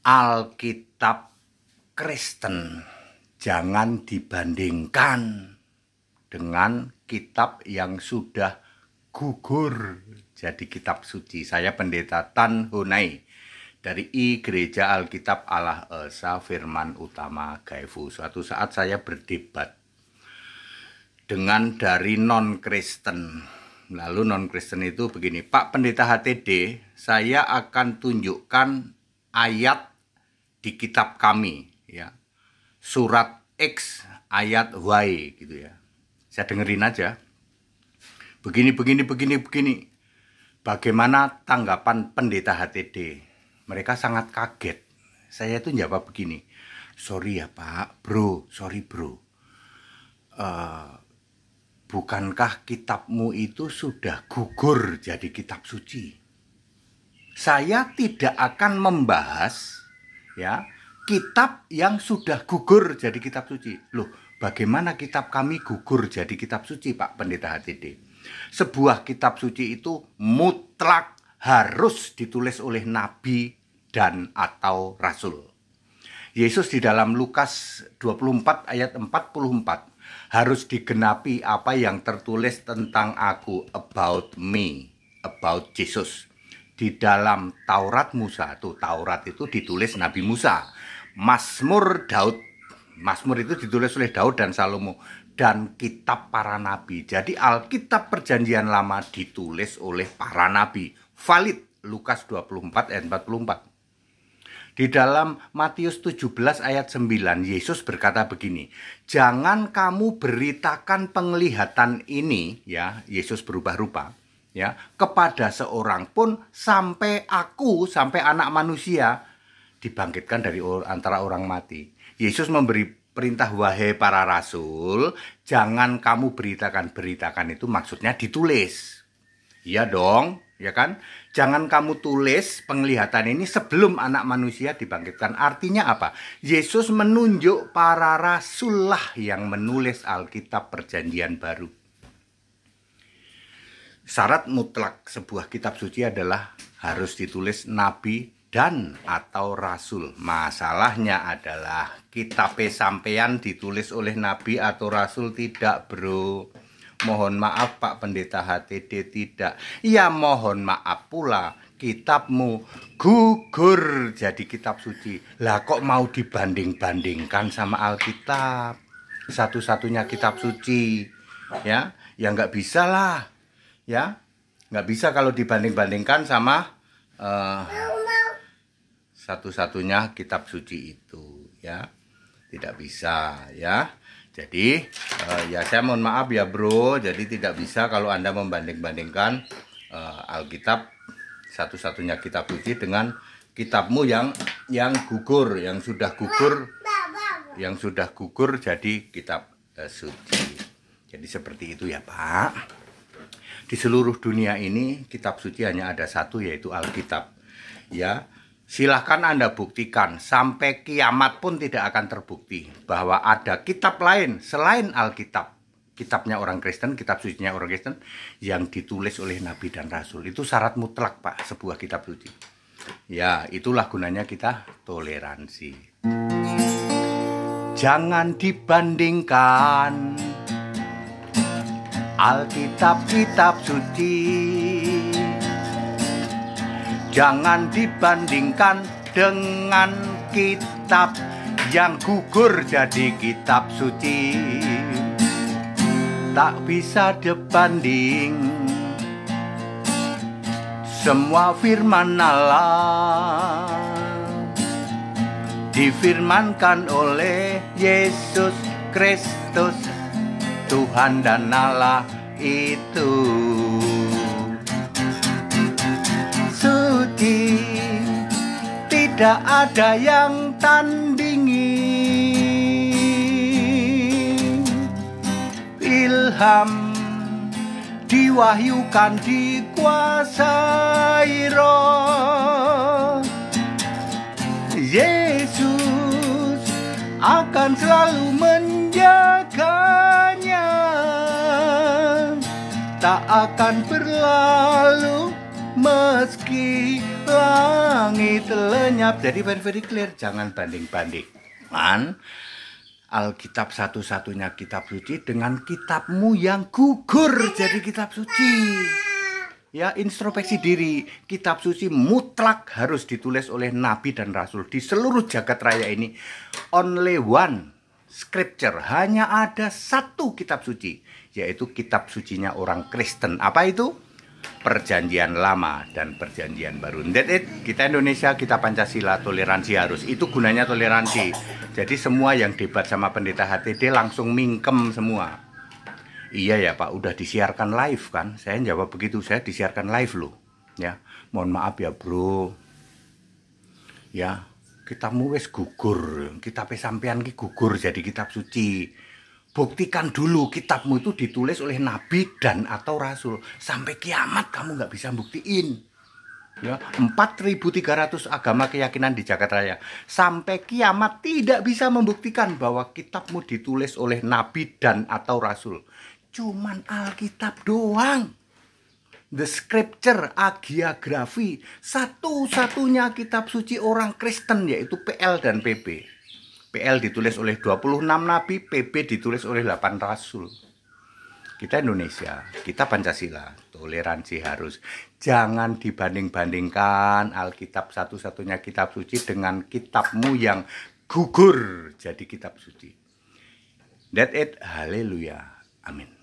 Alkitab Kristen jangan dibandingkan dengan kitab yang sudah gugur jadi kitab suci. Saya Pendeta Tan Honai dari Gereja Alkitab Allah Esa Firman Utama Gaifu. Suatu saat saya berdebat dengan dari non-Kristen. Lalu non-Kristen itu begini, Pak Pendeta HTD, saya akan tunjukkan ayat di kitab kami, ya, surat X ayat Y, gitu ya. Saya dengerin aja. Begini. Bagaimana tanggapan Pendeta HTD? Mereka sangat kaget. Saya itu jawab begini, sorry ya Pak, sorry bro. Bukankah kitabmu itu sudah gugur jadi kitab suci? Saya tidak akan membahas ya kitab yang sudah gugur jadi kitab suci. Loh, bagaimana kitab kami gugur jadi kitab suci, Pak Pendeta HTD? Sebuah kitab suci itu mutlak harus ditulis oleh nabi dan atau rasul. Yesus di dalam Lukas 24 ayat 44 harus digenapi apa yang tertulis tentang aku, about me, about Jesus. Di dalam Taurat Musa, Taurat itu ditulis Nabi Musa. Mazmur Daud, Mazmur itu ditulis oleh Daud dan Salomo. Dan kitab para nabi. Jadi Alkitab Perjanjian Lama ditulis oleh para nabi. Valid, Lukas 24 ayat 44. Di dalam Matius 17 ayat 9, Yesus berkata begini, jangan kamu beritakan penglihatan ini, ya, Yesus berubah rupa, ya, kepada seorang pun sampai anak manusia dibangkitkan dari antara orang mati. Yesus memberi perintah, wahai para rasul, jangan kamu beritakan itu maksudnya ditulis. Iya dong, ya kan? Jangan kamu tulis penglihatan ini sebelum anak manusia dibangkitkan. Artinya apa? Yesus menunjuk para rasul lah yang menulis Alkitab Perjanjian Baru. Syarat mutlak sebuah kitab suci adalah harus ditulis nabi dan atau rasul. Masalahnya adalah kitab sampean ditulis oleh nabi atau rasul tidak, bro. Mohon maaf Pak Pendeta HTD, tidak. Ya mohon maaf pula kitabmu gugur jadi kitab suci. Lah kok mau dibanding-bandingkan sama Alkitab? Satu-satunya kitab suci. Ya nggak bisa lah. Ya, nggak bisa kalau dibanding-bandingkan sama satu-satunya kitab suci itu. Ya, tidak bisa ya. Jadi ya saya mohon maaf ya bro, jadi tidak bisa kalau Anda membanding-bandingkan Alkitab satu-satunya kitab suci dengan kitabmu yang gugur, yang sudah gugur jadi kitab suci. Jadi seperti itu ya Pak. Di seluruh dunia ini kitab suci hanya ada satu, yaitu Alkitab. Ya. Silahkan Anda buktikan, sampai kiamat pun tidak akan terbukti bahwa ada kitab lain selain Alkitab. Kitabnya orang Kristen, kitab sucinya orang Kristen yang ditulis oleh Nabi dan Rasul. Itu syarat mutlak Pak, sebuah kitab suci. Ya, itulah gunanya kita toleransi. Jangan dibandingkan Alkitab kitab suci. Jangan dibandingkan dengan kitab yang gugur jadi kitab suci. Tak bisa dibanding semua firman Allah difirmankan oleh Yesus Kristus, Tuhan dan Allah itu suci, tidak ada yang tandingi. Ilham diwahyukan, dikuasai Roh. Yesus akan selalu menjaganya, tak akan berlalu meski langit lenyap. Jadi very clear, jangan banding-bandingkan Alkitab satu-satunya kitab suci dengan kitabmu yang gugur jadi kitab suci. Ya, introspeksi diri. Kitab suci mutlak harus ditulis oleh nabi dan rasul di seluruh jagat raya ini. Only one scripture, hanya ada satu kitab suci, yaitu kitab sucinya orang Kristen. Apa itu? Perjanjian Lama dan Perjanjian Baru. That's it. Kita Indonesia, kita Pancasila, toleransi harus. Itu gunanya toleransi. Jadi semua yang debat sama pendeta HTD langsung mingkem semua. Iya ya Pak, udah disiarkan live kan? Saya jawab begitu, saya disiarkan live loh. Ya, mohon maaf ya bro. Ya, kitabmu wis gugur. Kitab sampean ki gugur jadi kitab suci. Buktikan dulu kitabmu itu ditulis oleh nabi dan atau rasul. Sampai kiamat kamu nggak bisa buktiin. Ya, 4.300 agama keyakinan di jagat raya. Sampai kiamat tidak bisa membuktikan bahwa kitabmu ditulis oleh nabi dan atau rasul. Cuman Alkitab doang. The Scripture, Agiografi, satu-satunya kitab suci orang Kristen yaitu PL dan PB. PL ditulis oleh 26 nabi, PB ditulis oleh 8 rasul. Kita Indonesia, kita Pancasila, toleransi harus. Jangan dibanding-bandingkan Alkitab satu-satunya kitab suci dengan kitabmu yang gugur jadi kitab suci. That's it, haleluya, amin.